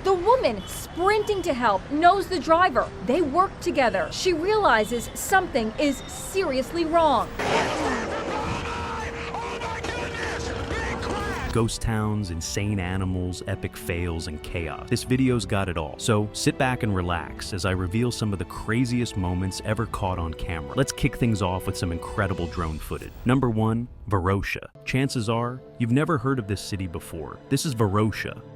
The woman, sprinting to help, knows the driver. They work together. She realizes something is seriously wrong. Ghost towns, insane animals, epic fails, and chaos. This video's got it all. So sit back and relax as I reveal some of the craziest moments ever caught on camera. Let's kick things off with some incredible drone footage. Number 1, Vera. Chances are, you've never heard of this city before. This is Vera,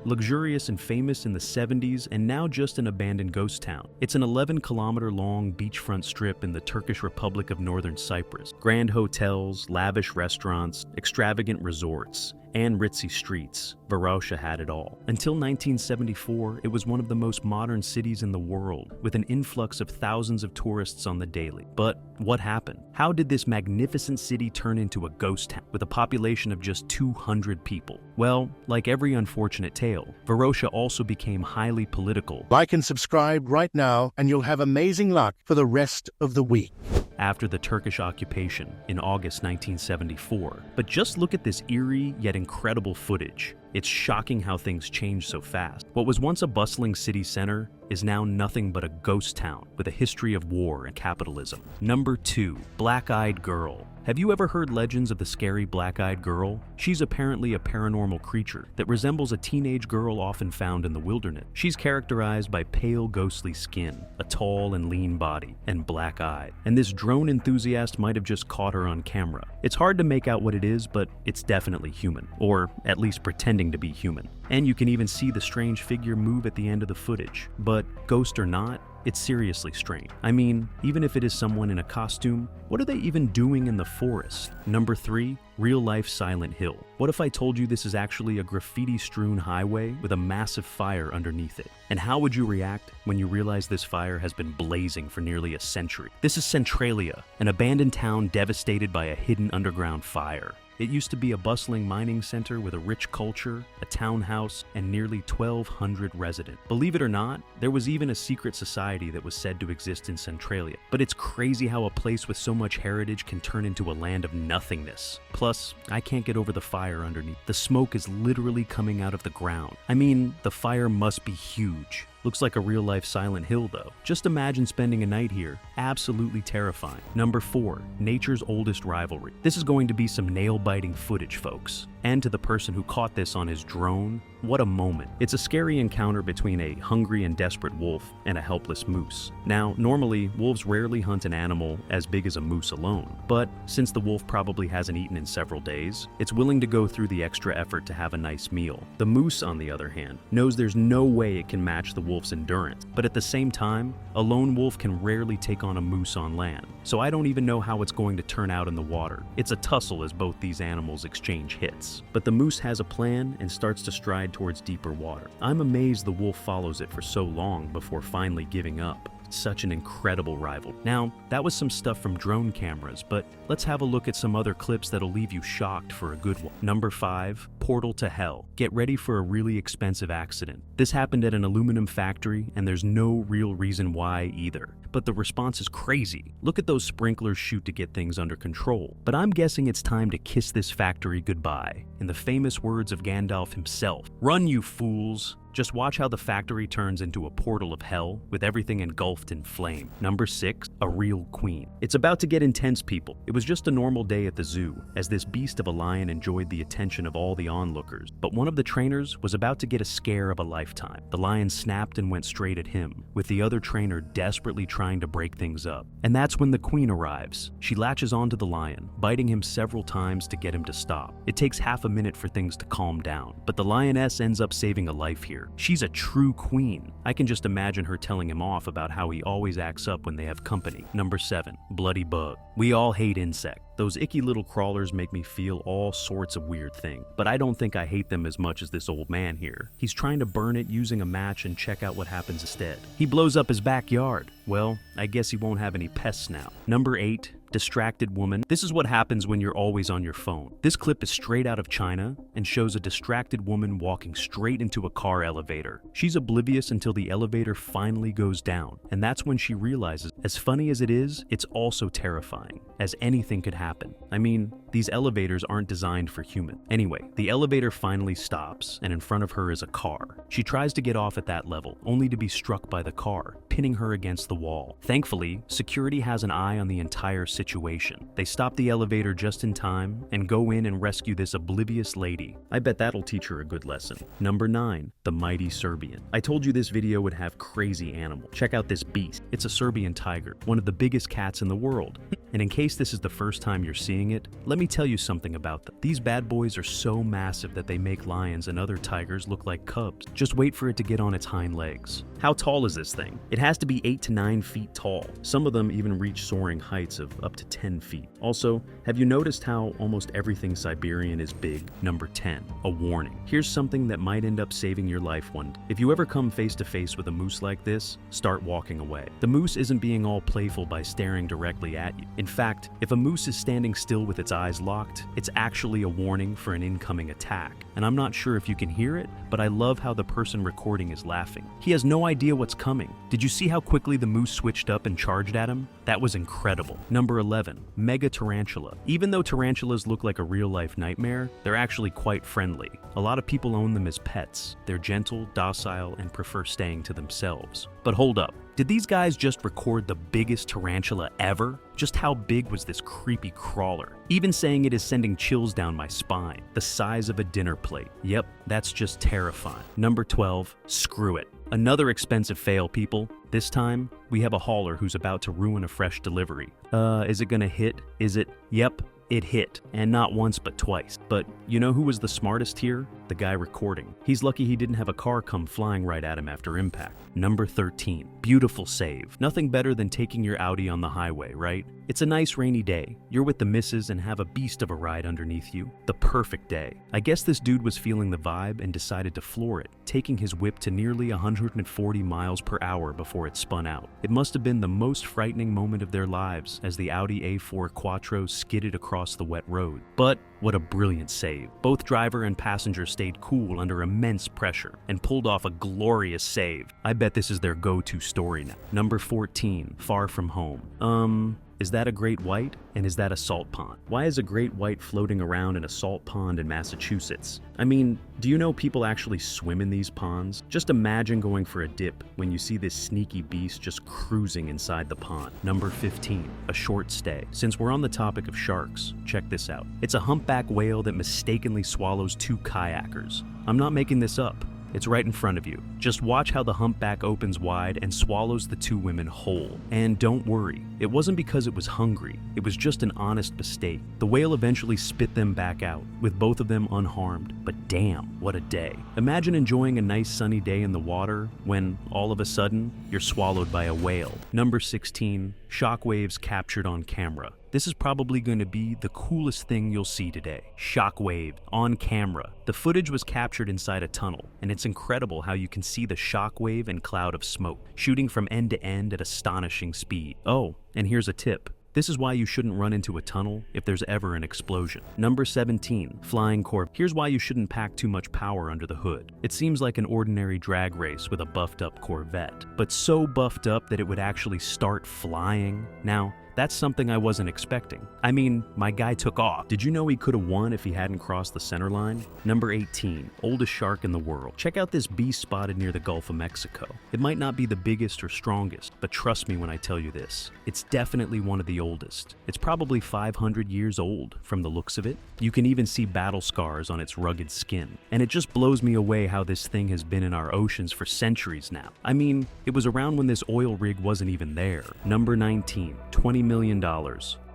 luxurious and famous in the 70s and now just an abandoned ghost town. It's an 11-kilometer-long beachfront strip in the Turkish Republic of Northern Cyprus. Grand hotels, lavish restaurants, extravagant resorts, and ritzy streets. Vera had it all. Until 1974, it was one of the most modern cities in the world, with an influx of thousands of tourists on the daily. But what happened? How did this magnificent city turn into a ghost town with a population of just 200 people? Well, like every unfortunate tale, Vera also became highly political. Like and subscribe right now, and you'll have amazing luck for the rest of the week. After the Turkish occupation in August 1974. But just look at this eerie yet incredible footage. It's shocking how things change so fast. What was once a bustling city center is now nothing but a ghost town with a history of war and capitalism. Number 2, Blackeyed Girl. Have you ever heard legends of the scary Blackeyed Girl? She's apparently a paranormal creature that resembles a teenage girl often found in the wilderness. She's characterized by pale, ghostly skin, a tall and lean body, and black eye. And this drone enthusiast might have just caught her on camera. It's hard to make out what it is, but it's definitely human, or at least pretending to be human. And you can even see the strange figure move at the end of the footage. But ghost or not, it's seriously strange. I mean, even if it is someone in a costume, what are they even doing in the forest? Number 3, real-life Silent Hill. What if I told you this is actually a graffiti-strewn highway with a massive fire underneath it? And how would you react when you realize this fire has been blazing for nearly a century? This is Centralia, an abandoned town devastated by a hidden underground fire. It used to be a bustling mining center with a rich culture, a townhouse, and nearly 1,200 residents. Believe it or not, there was even a secret society that was said to exist in Centralia. But it's crazy how a place with so much heritage can turn into a land of nothingness. Plus, I can't get over the fire underneath. The smoke is literally coming out of the ground. I mean, the fire must be huge. Looks like a real-life Silent Hill, though. Just imagine spending a night here. Absolutely terrifying. Number 4, nature's oldest rivalry. This is going to be some nail-biting footage, folks. And to the person who caught this on his drone, what a moment. It's a scary encounter between a hungry and desperate wolf and a helpless moose. Now, normally, wolves rarely hunt an animal as big as a moose alone. But since the wolf probably hasn't eaten in several days, it's willing to go through the extra effort to have a nice meal. The moose, on the other hand, knows there's no way it can match the wolf's endurance. But at the same time, a lone wolf can rarely take on a moose on land. So I don't even know how it's going to turn out in the water. It's a tussle as both these animals exchange hits. But the moose has a plan and starts to stride towards deeper water. I'm amazed the wolf follows it for so long before finally giving up. Such an incredible rival. Now, that was some stuff from drone cameras, but let's have a look at some other clips that'll leave you shocked for a good one. Number 5, Portal to Hell. Get ready for a really expensive accident. This happened at an aluminum factory, and there's no real reason why either. But the response is crazy. Look at those sprinklers shoot to get things under control. But I'm guessing it's time to kiss this factory goodbye. In the famous words of Gandalf himself, "Run, you fools!" Just watch how the factory turns into a portal of hell, with everything engulfed in flame. Number 6, a real queen. It's about to get intense, people. It was just a normal day at the zoo, as this beast of a lion enjoyed the attention of all the onlookers. But one of the trainers was about to get a scare of a lifetime. The lion snapped and went straight at him, with the other trainer desperately trying to break things up. And that's when the queen arrives. She latches onto the lion, biting him several times to get him to stop. It takes half a minute for things to calm down, but the lioness ends up saving a life here. She's a true queen. I can just imagine her telling him off about how he always acts up when they have company. Number 7, bloody bug. We all hate insects. Those icky little crawlers make me feel all sorts of weird things, but I don't think I hate them as much as this old man here. He's trying to burn it using a match and check out what happens instead. He blows up his backyard. Well, I guess he won't have any pests now. Number 8, Distracted woman. This is what happens when you're always on your phone. This clip is straight out of China and shows a distracted woman walking straight into a car elevator. She's oblivious until the elevator finally goes down, and that's when she realizes, as funny as it is, it's also terrifying, as anything could happen. I mean, these elevators aren't designed for humans. Anyway, the elevator finally stops, and in front of her is a car. She tries to get off at that level, only to be struck by the car, pinning her against the wall. Thankfully, security has an eye on the entire situation. They stop the elevator just in time and go in and rescue this oblivious lady. I bet that'll teach her a good lesson. Number 9, the Mighty Serbian. I told you this video would have crazy animals. Check out this beast. It's a Serbian tiger, one of the biggest cats in the world. And in case this is the first time you're seeing it, let me tell you something about them. These bad boys are so massive that they make lions and other tigers look like cubs. Just wait for it to get on its hind legs. How tall is this thing? It has to be 8 to 9 feet tall. Some of them even reach soaring heights of up to 10 feet. Also, have you noticed how almost everything Siberian is big? Number 10, a warning. Here's something that might end up saving your life one day. If you ever come face to face with a moose like this, start walking away. The moose isn't being all playful by staring directly at you. In fact, if a moose is standing still with its eyes locked, it's actually a warning for an incoming attack. And I'm not sure if you can hear it, but I love how the person recording is laughing. He has no idea what's coming. Did you see how quickly the moose switched up and charged at him? That was incredible. Number 11, mega tarantula. Even though tarantulas look like a real-life nightmare, they're actually quite friendly. A lot of people own them as pets. They're gentle, docile, and prefer staying to themselves. But hold up. Did these guys just record the biggest tarantula ever? Just how big was this creepy crawler? Even saying it is sending chills down my spine. The size of a dinner plate. Yep, that's just terrifying. Number 12, screw it. Another expensive fail, people. This time, we have a hauler who's about to ruin a fresh delivery. Is it gonna hit? Is it? Yep. It hit, and not once but twice. But you know who was the smartest here? The guy recording. He's lucky he didn't have a car come flying right at him after impact. Number 13, beautiful save. Nothing better than taking your Audi on the highway, right? It's a nice rainy day. You're with the missus and have a beast of a ride underneath you. The perfect day. I guess this dude was feeling the vibe and decided to floor it, taking his whip to nearly 140 miles per hour before it spun out. It must have been the most frightening moment of their lives as the Audi A4 Quattro skidded across the wet road. But what a brilliant save. Both driver and passenger stayed cool under immense pressure and pulled off a glorious save. I bet this is their go-to story now. Number 14, far from home. Is that a great white? And is that a salt pond? Why is a great white floating around in a salt pond in Massachusetts? I mean, do you know people actually swim in these ponds? Just imagine going for a dip when you see this sneaky beast just cruising inside the pond. Number 15, a short stay. Since we're on the topic of sharks, check this out. It's a humpback whale that mistakenly swallows 2 kayakers. I'm not making this up. It's right in front of you. Just watch how the humpback opens wide and swallows the 2 women whole. And don't worry, it wasn't because it was hungry. It was just an honest mistake. The whale eventually spit them back out, with both of them unharmed. But damn, what a day. Imagine enjoying a nice sunny day in the water when, all of a sudden, you're swallowed by a whale. Number 16, shockwaves captured on camera. This is probably going to be the coolest thing you'll see today. Shockwave, on camera. The footage was captured inside a tunnel, and it's incredible how you can see the shockwave and cloud of smoke, shooting from end to end at astonishing speed. Oh, and here's a tip. This is why you shouldn't run into a tunnel if there's ever an explosion. Number 17, flying Corvette. Here's why you shouldn't pack too much power under the hood. It seems like an ordinary drag race with a buffed up Corvette, but so buffed up that it would actually start flying. Now, that's something I wasn't expecting. I mean, my guy took off. Did you know he could have won if he hadn't crossed the center line? Number 18, oldest shark in the world. Check out this beast spotted near the Gulf of Mexico. It might not be the biggest or strongest, but trust me when I tell you this. It's definitely one of the oldest. It's probably 500 years old from the looks of it. You can even see battle scars on its rugged skin. And it just blows me away how this thing has been in our oceans for centuries now. I mean, it was around when this oil rig wasn't even there. Number 19, $20 million.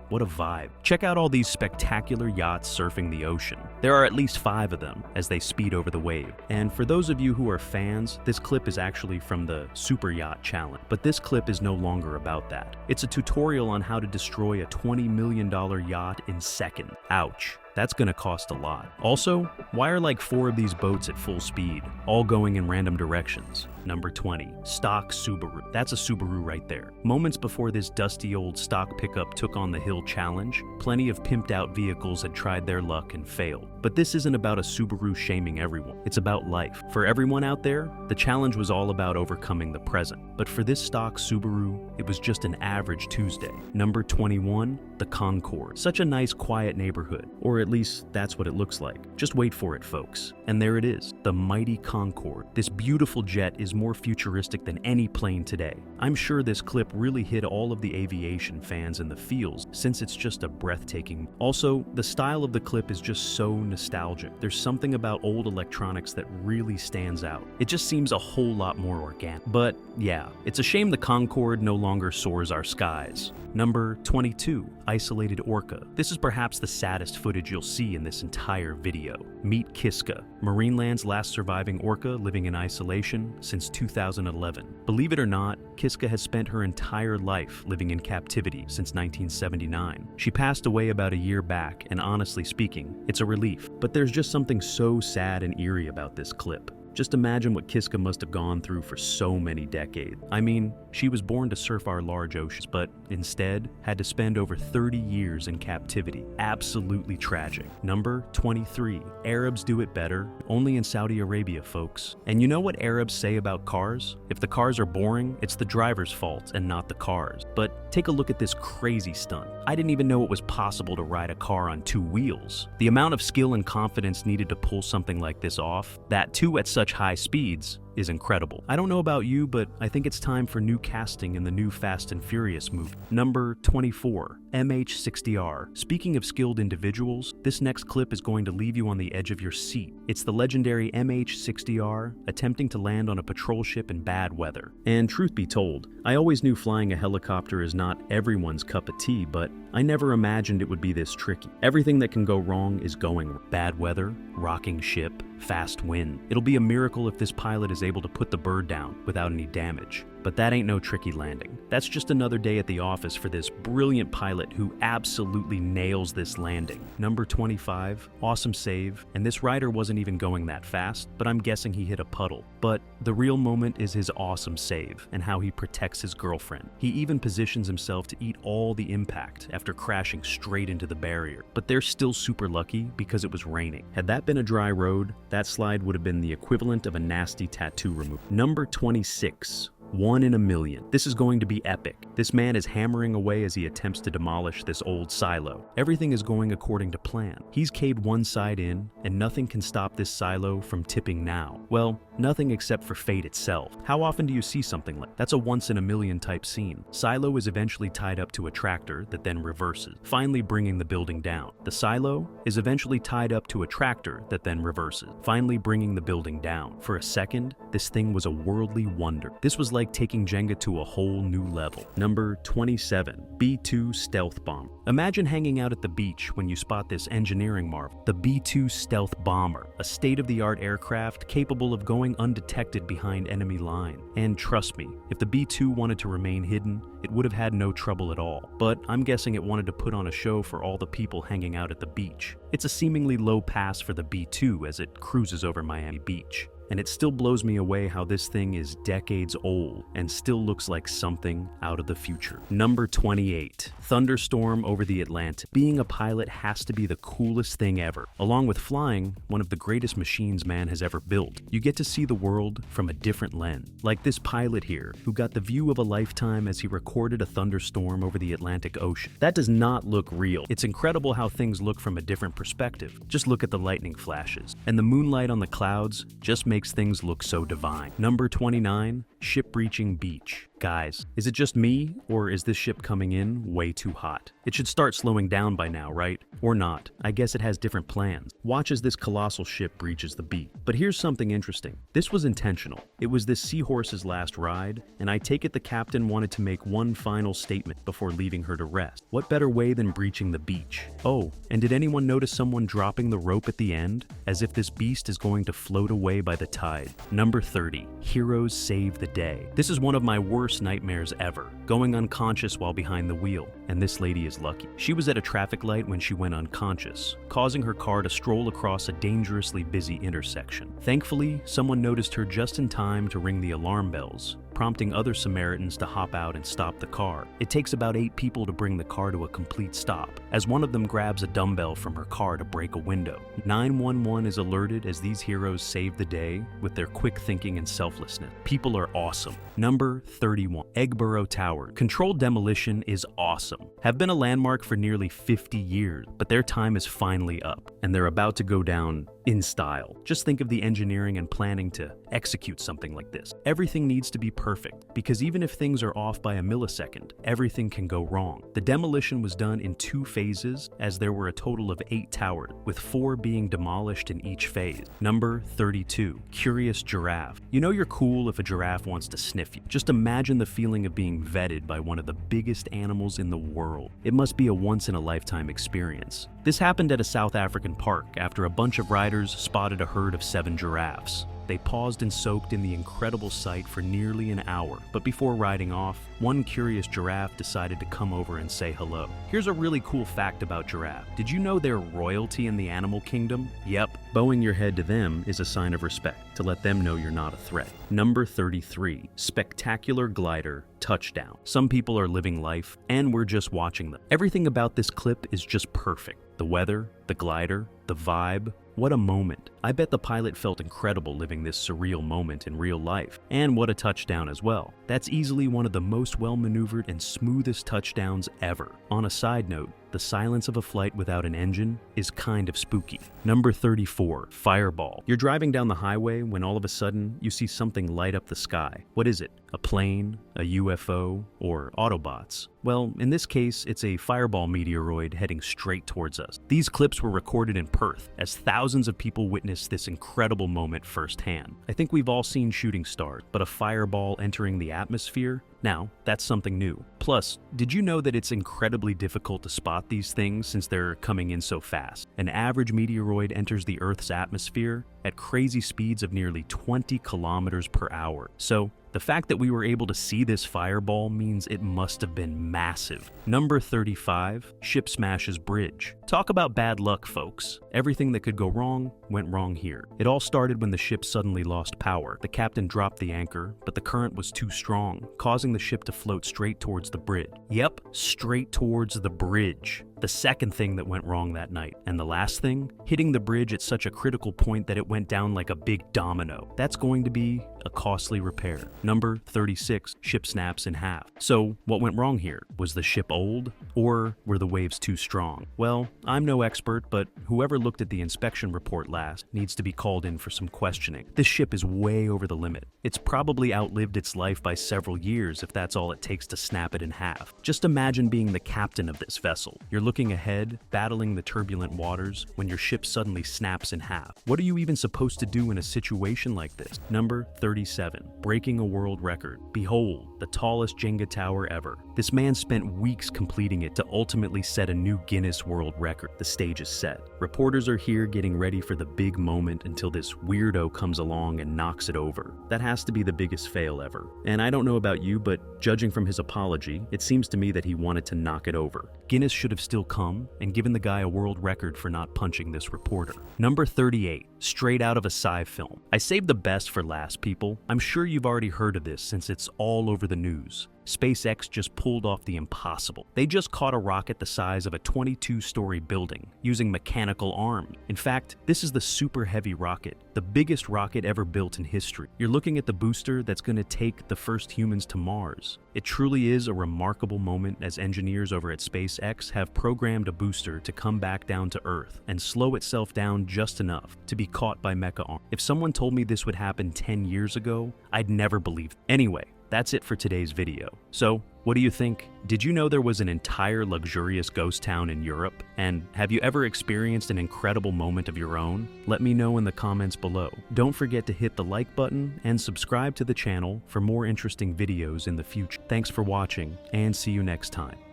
What a vibe. Check out all these spectacular yachts surfing the ocean. There are at least 5 of them as they speed over the wave. And for those of you who are fans, this clip is actually from the Super Yacht Challenge. But this clip is no longer about that. It's a tutorial on how to destroy a $20 million yacht in seconds. Ouch. That's gonna cost a lot. Also, why are like 4 of these boats at full speed, all going in random directions? Number 20, stock Subaru. That's a Subaru right there. Moments before this dusty old stock pickup took on the hill challenge, plenty of pimped out vehicles had tried their luck and failed. But this isn't about a Subaru shaming everyone. It's about life. For everyone out there, the challenge was all about overcoming the present. But for this stock Subaru, it was just an average Tuesday. Number 21, the Concord. Such a nice quiet neighborhood, or at least that's what it looks like. Just wait for it, folks. And there it is, the mighty Concord. This beautiful jet is more futuristic than any plane today. I'm sure this clip really hit all of the aviation fans in the feels, since it's just a breathtaking. Also, the style of the clip is just so nostalgic. There's something about old electronics that really stands out. It just seems a whole lot more organic. But yeah, it's a shame the Concord no longer soars our skies. Number 22, isolated Orca. This is perhaps the saddest footage you'll see in this entire video. Meet Kiska, Marineland's last surviving orca living in isolation since 2011. Believe it or not, Kiska has spent her entire life living in captivity since 1979. She passed away about a year back, and honestly speaking, it's a relief. But there's just something so sad and eerie about this clip. Just imagine what Kiska must have gone through for so many decades. I mean, she was born to surf our large oceans, but instead had to spend over 30 years in captivity. Absolutely tragic. Number 23. Arabs do it better, only in Saudi Arabia, folks. And you know what Arabs say about cars? If the cars are boring, it's the driver's fault and not the cars. But take a look at this crazy stunt. I didn't even know it was possible to ride a car on 2 wheels. The amount of skill and confidence needed to pull something like this off, that too at such high speeds, is incredible. I don't know about you, but I think it's time for new casting in the new Fast and Furious movie. Number 24, MH60R. Speaking of skilled individuals, this next clip is going to leave you on the edge of your seat. It's the legendary MH60R attempting to land on a patrol ship in bad weather. And truth be told, I always knew flying a helicopter is not everyone's cup of tea, but I never imagined it would be this tricky. Everything that can go wrong is going wrong. Bad weather, rocking ship, fast wind. It'll be a miracle if this pilot is able to put the bird down without any damage. But that ain't no tricky landing. That's just another day at the office for this brilliant pilot who absolutely nails this landing. Number 25, awesome save, and this rider wasn't even going that fast, but I'm guessing he hit a puddle. But the real moment is his awesome save and how he protects his girlfriend. He even positions himself to eat all the impact after crashing straight into the barrier. But they're still super lucky because it was raining. Had that been a dry road, that slide would have been the equivalent of a nasty tattoo removal. Number 26. 1 in a million. This is going to be epic. This man is hammering away as he attempts to demolish this old silo. Everything is going according to plan. He's caved one side in, and nothing can stop this silo from tipping now. Well, nothing except for fate itself. How often do you see something like that? That's a once in a million type scene. Silo is eventually tied up to a tractor that then reverses, finally bringing the building down. The silo is eventually tied up to a tractor that then reverses, finally bringing the building down. For a second, this thing was a worldly wonder. This was like taking Jenga to a whole new level. Number 27, B-2 Stealth Bomber. Imagine hanging out at the beach when you spot this engineering marvel, the B-2 Stealth Bomber, a state-of-the-art aircraft capable of going undetected behind enemy line. And trust me, if the B-2 wanted to remain hidden, it would have had no trouble at all. But I'm guessing it wanted to put on a show for all the people hanging out at the beach. It's a seemingly low pass for the B-2 as it cruises over Miami Beach. And it still blows me away how this thing is decades old and still looks like something out of the future. Number 28, Thunderstorm over the Atlantic. Being a pilot has to be the coolest thing ever. Along with flying, one of the greatest machines man has ever built. You get to see the world from a different lens. Like this pilot here, who got the view of a lifetime as he recorded a thunderstorm over the Atlantic Ocean. That does not look real. It's incredible how things look from a different perspective. Just look at the lightning flashes. And the moonlight on the clouds just makes things look so divine. Number 29, ship breaching beach. Guys, is it just me, or is this ship coming in way too hot? It should start slowing down by now, right? Or not. I guess it has different plans. Watch as this colossal ship breaches the beach. But here's something interesting. This was intentional. It was this seahorse's last ride, and I take it the captain wanted to make one final statement before leaving her to rest. What better way than breaching the beach? Oh, and did anyone notice someone dropping the rope at the end? As if this beast is going to float away by the tide. Number 30, heroes save the day. This is one of my worst worst nightmares ever, going unconscious while behind the wheel, and this lady is lucky. She was at a traffic light when she went unconscious, causing her car to stroll across a dangerously busy intersection. Thankfully, someone noticed her just in time to ring the alarm bells, prompting other Samaritans to hop out and stop the car. It takes about 8 people to bring the car to a complete stop, as one of them grabs a dumbbell from her car to break a window. 911 is alerted as these heroes save the day with their quick thinking and selflessness. People are awesome. Number 31. Eggborough Tower. Controlled demolition is awesome. Have been a landmark for nearly 50 years, but their time is finally up, and they're about to go down in style. Just think of the engineering and planning to execute something like this. Everything needs to be perfect, because even if things are off by a millisecond, everything can go wrong. The demolition was done in 2 phases, as there were a total of 8 towers, with 4 being demolished in each phase. Number 32. Curious Giraffe. You know you're cool if a giraffe wants to sniff you. Just imagine the feeling of being vetted by one of the biggest animals in the world. It must be a once-in-a-lifetime experience. This happened at a South African park after a bunch of riders spotted a herd of 7 giraffes. They paused and soaked in the incredible sight for nearly an hour, but before riding off, one curious giraffe decided to come over and say hello. Here's a really cool fact about giraffe. Did you know they're royalty in the animal kingdom? Yep, bowing your head to them is a sign of respect, to let them know you're not a threat. Number 33. Spectacular glider touchdown. Some people are living life, and we're just watching them. Everything about this clip is just perfect. The weather, the glider, the vibe. What a moment. I bet the pilot felt incredible living this surreal moment in real life. And what a touchdown as well. That's easily one of the most well-maneuvered and smoothest touchdowns ever. On a side note, the silence of a flight without an engine is kind of spooky. Number 34. Fireball. You're driving down the highway when all of a sudden you see something light up the sky. What is it? A plane? A UFO? Or Autobots? Well, in this case, it's a fireball meteoroid heading straight towards us. These clips were recorded in Perth, as thousands of people witnessed this incredible moment firsthand. I think we've all seen shooting stars, but a fireball entering the atmosphere? Now, that's something new. Plus, did you know that it's incredibly difficult to spot these things since they're coming in so fast? An average meteoroid enters the Earth's atmosphere at crazy speeds of nearly 20 kilometers per hour. So, the fact that we were able to see this fireball means it must have been massive. Number 35. Ship smashes bridge. Talk about bad luck, folks. Everything that could go wrong went wrong here. It all started when the ship suddenly lost power. The captain dropped the anchor, but the current was too strong, causing the ship to float straight towards the bridge. Yep, straight towards the bridge. The second thing that went wrong that night. And the last thing? Hitting the bridge at such a critical point that it went down like a big domino. That's going to be a costly repair. Number 36. Ship snaps in half. So, what went wrong here? Was the ship old? Or were the waves too strong? Well, I'm no expert, but whoever looked at the inspection report last needs to be called in for some questioning. This ship is way over the limit. It's probably outlived its life by several years if that's all it takes to snap it in half. Just imagine being the captain of this vessel. You're looking ahead, battling the turbulent waters, when your ship suddenly snaps in half. What are you even supposed to do in a situation like this? Number 37. Breaking a world record. Behold, the tallest Jenga tower ever. This man spent weeks completing it to ultimately set a new Guinness World Record. The stage is set. Reporters are here getting ready for the big moment until this weirdo comes along and knocks it over. That has to be the biggest fail ever. And I don't know about you, but judging from his apology, it seems to me that he wanted to knock it over. Guinness should have still come and given the guy a world record for not punching this reporter. Number 38. Straight out of a sci film. I saved the best for last, people. I'm sure you've already heard of this since it's all over the news. SpaceX just pulled off the impossible. They just caught a rocket the size of a 22-story building using mechanical arms. In fact, this is the Super Heavy rocket, the biggest rocket ever built in history. You're looking at the booster that's going to take the first humans to Mars. It truly is a remarkable moment as engineers over at SpaceX have programmed a booster to come back down to Earth and slow itself down just enough to be caught by mecha arms. If someone told me this would happen 10 years ago, I'd never believe it. Anyway, that's it for today's video. So, what do you think? Did you know there was an entire luxurious ghost town in Europe? And have you ever experienced an incredible moment of your own? Let me know in the comments below. Don't forget to hit the like button and subscribe to the channel for more interesting videos in the future. Thanks for watching, and see you next time.